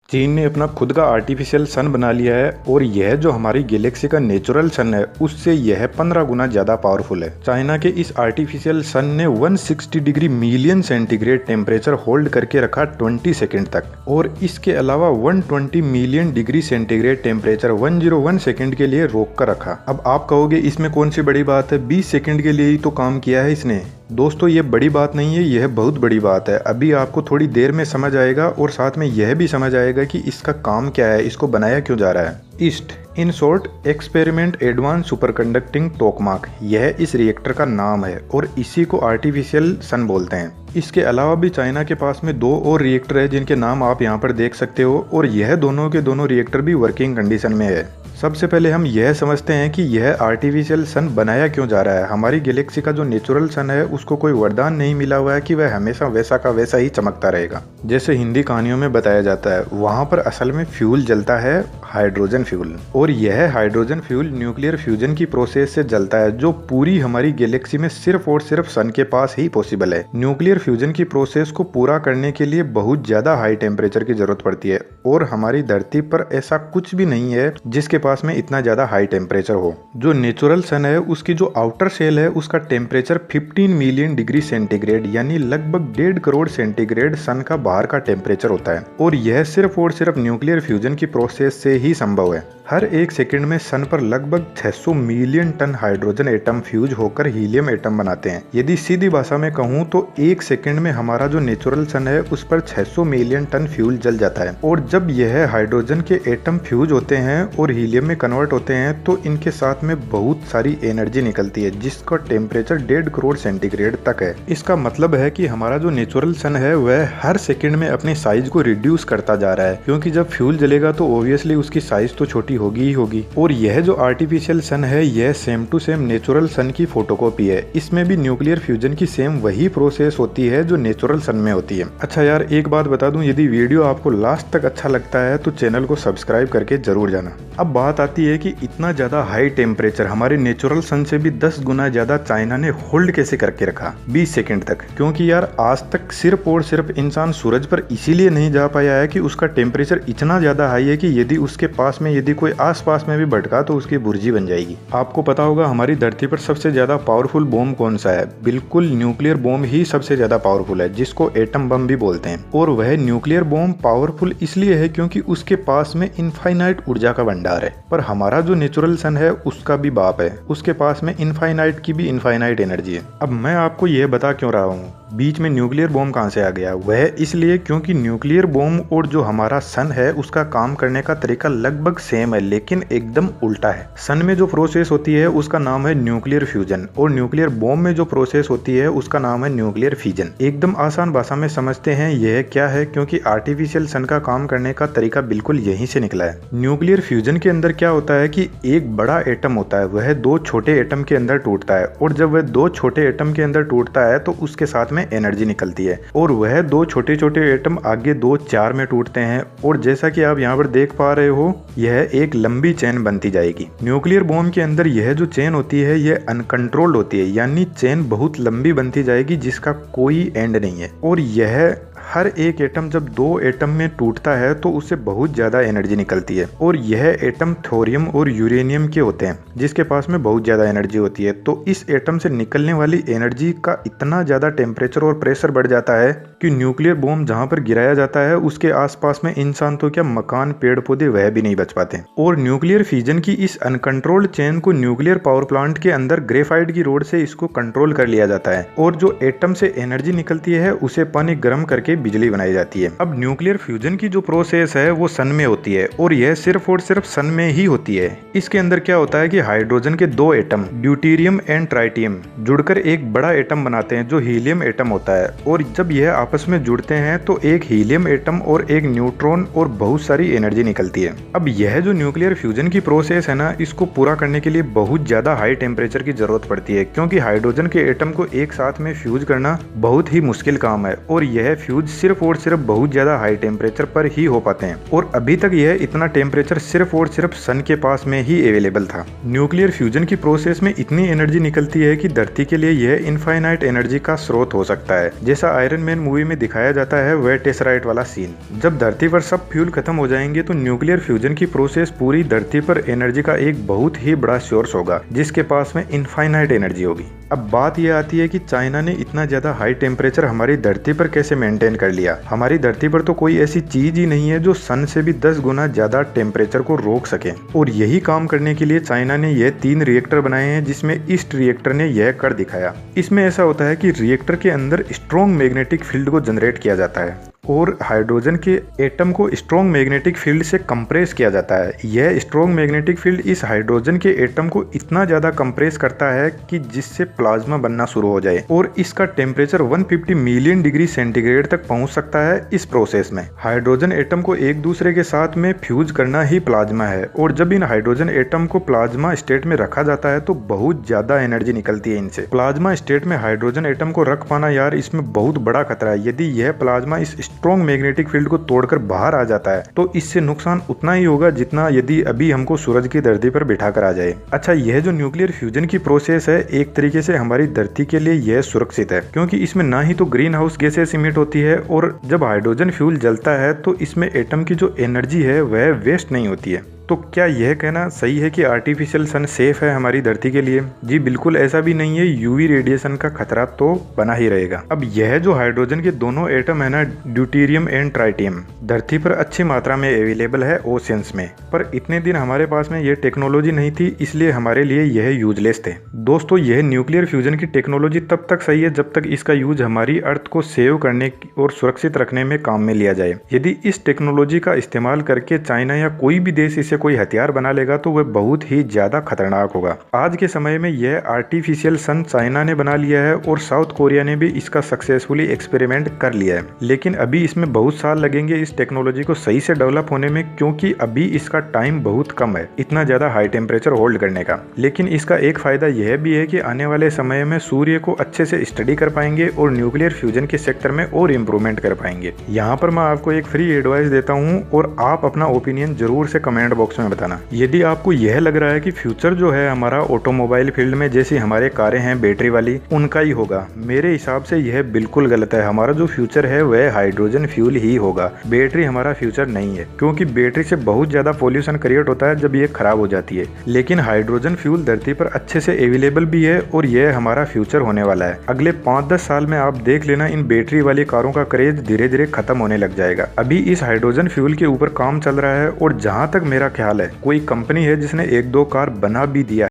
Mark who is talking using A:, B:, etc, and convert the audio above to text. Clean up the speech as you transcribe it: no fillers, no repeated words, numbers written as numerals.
A: चीन ने अपना खुद का आर्टिफिशियल सन बना लिया है और यह जो हमारी गैलेक्सी का नेचुरल सन है उससे यह 15 गुना ज्यादा पावरफुल है। चाइना के इस आर्टिफिशियल सन ने 160 degree million centigrade temperature hold करके रखा 20 सेकंड तक, और इसके अलावा 120 million degree centigrade temperature 101 second के लिए रोक कर रखा। अब आप कहोगे इसमें कौन सी बड़ी बात है, 20 सेकंड के लिए ही तो काम किया है इसने। दोस्तों ये बड़ी बात नहीं है, यह बहुत बड़ी बात है। अभी आपको थोड़ी देर में समझ आएगा और साथ में यह भी समझ आएगा कि इसका काम क्या है, इसको बनाया क्यों जा रहा है। East in short experiment advance super conducting tokamak, यह इस रिएक्टर का नाम है और इसी को आर्टिफिशियल सन बोलते हैं। इसके अलावा भी चाइना के पास में 2 और रिएक्टर है जिनके नाम आप यहाँ पर देख सकते हो, और यह दोनों के दोनों रिएक्टर भी वर्किंग कंडीशन में है। सबसे पहले हम यह समझते हैं कि यह आर्टिफिशियल सन बनाया क्यों जा रहा है। हमारी गैलेक्सी का जो नेचुरल सन है उसको कोई वरदान नहीं मिला हुआ है कि वह हमेशा वैसा का वैसा ही चमकता रहेगा जैसे हिंदी कहानियों में बताया जाता है। वहाँ पर असल में फ्यूल जलता है, हाइड्रोजन फ्यूल, और यह हाइड्रोजन फ्यूल न्यूक्लियर फ्यूजन की प्रोसेस से जलता है जो पूरी हमारी गैलेक्सी में सिर्फ और सिर्फ सन के पास ही पॉसिबल है। न्यूक्लियर फ्यूजन की प्रोसेस को पूरा करने के लिए बहुत ज्यादा हाई टेम्परेचर की जरूरत पड़ती है, और हमारी धरती पर ऐसा कुछ भी नहीं है जिसके पास में इतना ज्यादा हाई टेम्परेचर हो। जो नेचुरल सन है उसकी जो आउटर शेल है उसका टेम्परेचर 15 मिलियन डिग्री सेंटीग्रेड यानी लगभग 1.5 करोड़ सेंटीग्रेड सन का बाहर का टेम्परेचर होता है, और यह सिर्फ और सिर्फ न्यूक्लियर फ्यूजन की प्रोसेस से ही संभव है। हर 1 सेकंड में सन पर लगभग 600 million ton hydrogen atom fuse होकर हीलियम एटम बनाते हैं। यदि सीधी भाषा में कहूँ तो 1 सेकंड में हमारा जो नेचुरल सन है उस पर 600 मिलियन टन फ्यूल जल जाता है, और जब यह हाइड्रोजन के एटम फ्यूज होते हैं और हीलियम में कन्वर्ट होते हैं तो इनके साथ में बहुत सारी एनर्जी निकलती है जिसका टेम्परेचर 1.5 करोड़ सेंटीग्रेड तक है। इसका मतलब है कि हमारा जो नेचुरल सन है वह हर सेकंड में अपने साइज को रिड्यूस करता जा रहा है, क्योंकि जब फ्यूल जलेगा तो ऑब्वियसली उसकी साइज तो छोटी होगी ही होगी। और यह जो आर्टिफिशियल सन है यह सेम टू सेम नेचुरल सन की फोटोकॉपी है। इसमें भी न्यूक्लियर फ्यूजन की सेम वही प्रोसेस होती है जो नेचुरल सन में होती है। अच्छा यार, एक बात बता दूं, यदि वीडियो आपको लास्ट तक अच्छा लगता है तो चैनल को सब्सक्राइब करके जरूर जाना। अब बात आती है कि इतना ज्यादा हाई टेम्परेचर हमारे नेचुरल सन से भी 10 गुना ज्यादा चाइना ने होल्ड कैसे करके रखा 20 सेकंड तक, क्योंकि यार आज तक सिर्फ और सिर्फ इंसान सूरज पर इसीलिए नहीं जा पाया है कि उसका टेम्परेचर इतना ज्यादा हाई है कि यदि उसके पास में यदि कोई आसपास में भी भटका तो उसकी बुर्जी बन जाएगी। आपको पता होगा हमारी धरती पर सबसे ज्यादा पावरफुल बॉम्ब कौन सा है? बिल्कुल न्यूक्लियर बॉम्ब ही सबसे ज्यादा पावरफुल है, जिसको एटम बम भी बोलते हैं। और वह न्यूक्लियर बॉम्ब पावरफुल इसलिए है क्योंकि उसके पास में इनफाइनाइट ऊर्जा का भंडार है। पर हमारा जो नेचुरल सन है उसका भी बाप है, उसके पास में इनफाइनाइट की भी इनफाइनाइट एनर्जी है। अब मैं आपको यह बता क्यों रहा हूँ बीच में न्यूक्लियर बॉम्ब कहाँ से आ गया? वह इसलिए क्योंकि न्यूक्लियर बॉम्ब और जो हमारा सन है उसका काम करने का तरीका लगभग सेम है, लेकिन एकदम उल्टा है। सन में जो प्रोसेस होती है उसका नाम है न्यूक्लियर फ्यूजन, और न्यूक्लियर बॉम्ब में जो प्रोसेस होती है उसका नाम है न्यूक्लियर फिजन। एकदम आसान भाषा में समझते हैं यह क्या है, क्योंकि आर्टिफिशियल सन का काम करने का तरीका बिल्कुल यहीं से निकला है। न्यूक्लियर फ्यूजन के अंदर क्या होता है कि एक बड़ा एटम होता है, वह 2 छोटे एटम के अंदर टूटता है, और जब वह 2 छोटे एटम के अंदर टूटता है तो उसके साथ में एनर्जी निकलती है, और वह 2 छोटे छोटे एटम आगे 2 4 में टूटते हैं, और जैसा कि आप यहाँ पर देख पा रहे हो यह एक लंबी चेन बनती जाएगी। न्यूक्लियर बॉम्ब के अंदर यह जो चेन होती है यह अनकंट्रोल्ड होती है, यानी चेन बहुत लंबी बनती जाएगी जिसका कोई एंड नहीं है। और यह हर एक एटम जब 2 एटम में टूटता है तो उससे बहुत ज्यादा एनर्जी निकलती है, और यह एटम थोरियम और यूरेनियम के होते हैं जिसके पास में बहुत ज्यादा एनर्जी होती है। तो इस एटम से निकलने वाली एनर्जी का इतना ज्यादा टेम्परेचर और प्रेशर बढ़ जाता है कि न्यूक्लियर बॉम्ब जहां पर गिराया जाता है उसके आसपास में इंसान तो क्या, मकान पेड़ पौधे वह भी नहीं बच पाते। और न्यूक्लियर फ्यूजन की इस अनकंट्रोल्ड चेन को न्यूक्लियर पावर प्लांट के अंदर ग्रेफाइट की रोड से इसको कंट्रोल कर लिया जाता है, और जो एटम से एनर्जी निकलती है उसे पानी गर्म करके बिजली बनाई जाती है। अब न्यूक्लियर फ्यूजन की जो प्रोसेस है वो सन में होती है, और यह सिर्फ और सिर्फ सन में ही होती है। इसके अंदर क्या होता है कि हाइड्रोजन के 2 एटम ड्यूटेरियम एंड ट्राइटियम जुड़कर एक बड़ा एटम बनाते हैं जो हीलियम एटम होता है, और जब यह आपस में जुड़ते हैं तो एक हीलियम एटम और एक न्यूट्रॉन और बहुत सारी एनर्जी निकलती है। अब यह जो न्यूक्लियर फ्यूजन की प्रोसेस है ना, इसको पूरा करने के लिए बहुत ज्यादा हाई टेम्परेचर की जरूरत पड़ती है, क्योंकि हाइड्रोजन के एटम को एक साथ में फ्यूज करना बहुत ही मुश्किल काम है, और यह फ्यूज यूज सिर्फ और सिर्फ बहुत ज्यादा हाई टेम्परेचर पर ही हो पाते हैं और अभी तक यह इतना टेम्परेचर सिर्फ और सिर्फ सन के पास में ही अवेलेबल था। न्यूक्लियर फ्यूजन की प्रोसेस में इतनी एनर्जी निकलती है कि धरती के लिए यह इनफाइनाइट एनर्जी का स्रोत हो सकता है। जैसा आयरन मैन मूवी में दिखाया जाता है वह टेसराइट वाला सीन। जब धरती पर सब फ्यूल खत्म हो जाएंगे तो न्यूक्लियर फ्यूजन की प्रोसेस पूरी धरती पर एनर्जी का एक बहुत ही बड़ा सोर्स होगा जिसके पास में इनफाइनाइट एनर्जी होगी। अब बात यह आती है कि चाइना ने इतना ज्यादा हाई टेम्परेचर हमारी धरती पर कैसे मेंटेन कर लिया। हमारी धरती पर तो कोई ऐसी चीज ही नहीं है जो सन से भी 10 गुना ज्यादा टेम्परेचर को रोक सके और यही काम करने के लिए चाइना ने यह 3 रिएक्टर बनाए हैं जिसमें ईस्ट रिएक्टर ने यह कर दिखाया। इसमें ऐसा होता है कि रिएक्टर के अंदर स्ट्रॉन्ग मैग्नेटिक फील्ड को जनरेट किया जाता है और हाइड्रोजन के एटम को स्ट्रॉन्ग मैग्नेटिक फील्ड से कंप्रेस किया जाता है। यह स्ट्रॉन्ग मैग्नेटिक फील्ड इस हाइड्रोजन के एटम को इतना ज्यादा कंप्रेस करता है कि जिससे प्लाज्मा बनना शुरू हो जाए और इसका टेम्परेचर 150 मिलियन डिग्री सेंटीग्रेड तक पहुंच सकता है। इस प्रोसेस में हाइड्रोजन एटम को एक दूसरे के साथ में फ्यूज करना ही प्लाज्मा है और जब इन हाइड्रोजन एटम को प्लाज्मा स्टेट में रखा जाता है तो बहुत ज्यादा एनर्जी निकलती है इनसे। प्लाज्मा स्टेट में हाइड्रोजन एटम को रख पाना यार इसमें बहुत बड़ा खतरा है। यदि यह प्लाज्मा इस स्ट्रॉन्ग मैग्नेटिक फील्ड को तोड़कर बाहर आ जाता है तो इससे नुकसान उतना ही होगा जितना यदि अभी हमको सूरज की धरती पर बिठा कर आ जाए। अच्छा, यह जो न्यूक्लियर फ्यूजन की प्रोसेस है एक तरीके से हमारी धरती के लिए यह सुरक्षित है क्योंकि इसमें ना ही तो ग्रीन हाउस गैसेस इमिट होती है और जब हाइड्रोजन फ्यूल जलता है तो इसमें एटम की जो एनर्जी है वह वेस्ट नहीं होती है। तो क्या यह कहना सही है कि आर्टिफिशियल सन सेफ है हमारी धरती के लिए? जी बिल्कुल ऐसा भी नहीं है, यूवी रेडिएशन का खतरा तो बना ही रहेगा। अब यह जो हाइड्रोजन के दोनों एटम है ना, ड्यूटेरियम एंड ट्राइटियम, धरती पर अच्छी मात्रा में अवेलेबल है ओशियंस में, पर इतने दिन हमारे पास में यह टेक्नोलॉजी नहीं थी इसलिए हमारे लिए यह यूजलेस थे। दोस्तों, यह न्यूक्लियर फ्यूजन की टेक्नोलॉजी तब तक सही है जब तक इसका यूज हमारी अर्थ को सेव करने और सुरक्षित रखने में काम में लिया जाए। यदि इस टेक्नोलॉजी का इस्तेमाल करके चाइना या कोई भी देश इसे कोई हथियार बना लेगा तो वह बहुत ही ज्यादा खतरनाक होगा। आज के समय में यह आर्टिफिशियल सन चाइना ने बना लिया है और साउथ कोरिया ने भी इसका सक्सेसफुली एक्सपेरिमेंट कर लिया है, लेकिन अभी इसमें बहुत साल लगेंगे इस टेक्नोलॉजी को सही से डेवलप होने में क्योंकि अभी इसका टाइम बहुत कम है इतना ज्यादा हाई टेम्परेचर होल्ड करने का। लेकिन इसका एक फायदा यह भी है कि आने वाले समय में सूर्य को अच्छे से स्टडी कर पाएंगे और न्यूक्लियर फ्यूजन के सेक्टर में और इम्प्रूवमेंट कर पाएंगे। यहाँ पर मैं आपको एक फ्री एडवाइस देता हूँ और आप अपना ओपिनियन जरूर से कमेंट बॉक्स में बताना। यदि आपको यह लग रहा है कि फ्यूचर जो है हमारा ऑटोमोबाइल फील्ड में जैसी हमारे कारें हैं बैटरी वाली उनका ही होगा, मेरे हिसाब से यह बिल्कुल गलत है। हमारा जो फ्यूचर है वह हाइड्रोजन फ्यूल ही होगा, बैटरी हमारा फ्यूचर नहीं है क्योंकि बैटरी से बहुत ज्यादा पोल्यूशन क्रिएट होता है जब ये खराब हो जाती है। लेकिन हाइड्रोजन फ्यूल धरती पर अच्छे से अवेलेबल भी है और यह हमारा फ्यूचर होने वाला है। अगले 5-10 साल में आप देख लेना इन बैटरी वाली कारों का क्रेज धीरे धीरे खत्म होने लग जाएगा। अभी इस हाइड्रोजन फ्यूल के ऊपर काम चल रहा है और जहां तक मेरा ख्याल है कोई कंपनी है जिसने 1-2 कार बना भी दिया